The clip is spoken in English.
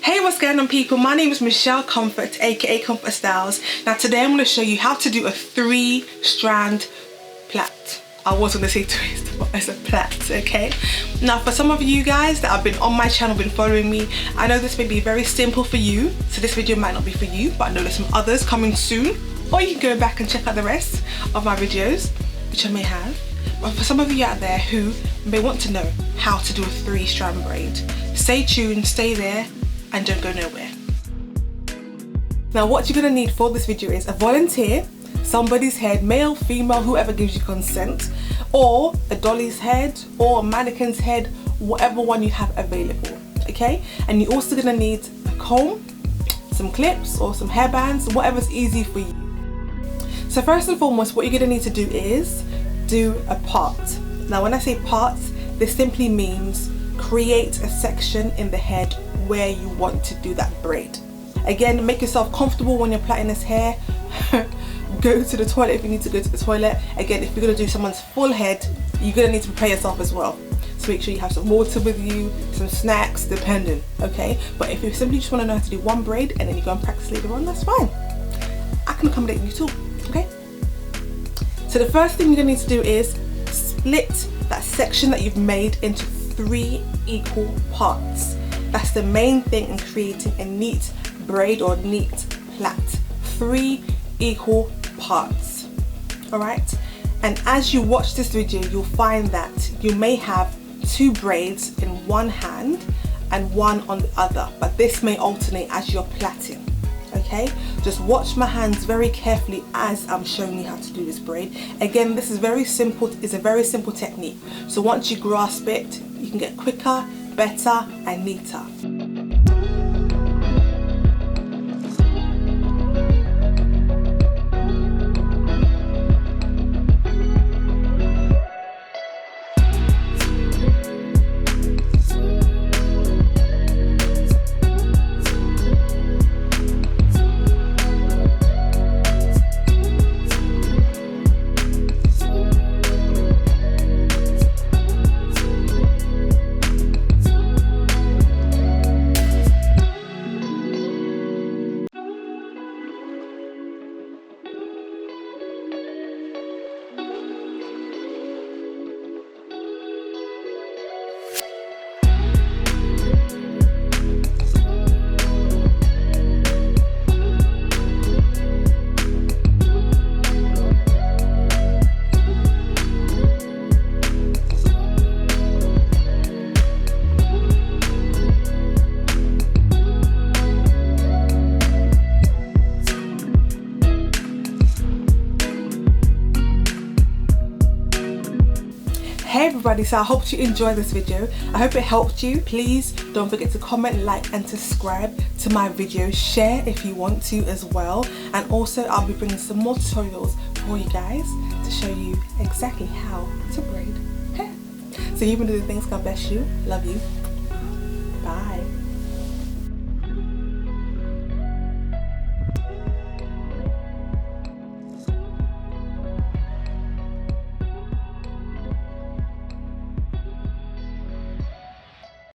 Hey, what's going on people? My name is Michelle Comfort, aka Comfort Styles. Now today I'm going to show you how to do a 3-strand plait. I was going to say twist, but it's a plait, okay? Now for some of you guys that have been on my channel, been following me, I know this may be very simple for you, so this video might not be for you, but I know there's some others coming soon, or you can go back and check out the rest of my videos, which I may have. But for some of you out there who may want to know how to do a 3-strand braid, stay tuned, stay there, and don't go nowhere. Now what you're going to need for this video is a volunteer, somebody's head, male, female, whoever gives you consent, or a dolly's head or a mannequin's head, whatever one you have available, okay? And you're also going to need a comb, some clips or some hairbands, whatever's easy for you. So first and foremost, what you're going to need to do is do a part. Now when I say parts, this simply means create a section in the head where you want to do that braid. Again, make yourself comfortable when you're plaiting this hair. Go to the toilet if you need to go to the toilet. Again, if you're going to do someone's full head, you're going to need to prepare yourself as well. So make sure you have some water with you, some snacks, depending, okay? But if you simply just want to know how to do one braid and then you go and practice later on, that's fine. I can accommodate you too, okay? So the first thing you're going to need to do is split that section that you've made into 3 equal parts. That's the main thing in creating a neat braid or neat plait. 3 equal parts, all right? And as you watch this video, you'll find that you may have 2 braids in one hand and one on the other, but this may alternate as you're plaiting, okay? Just watch my hands very carefully as I'm showing you how to do this braid. Again, this is very simple, it's a very simple technique. So once you grasp it, you can get quicker, better and neater. Hey everybody, so I hope you enjoyed this video. I hope it helped you. Please don't forget to comment, like and subscribe to my video. Share if you want to as well. And also I'll be bringing some more tutorials for you guys to show you exactly how to braid hair. So you've been doing things. God bless you. Love you. Bye.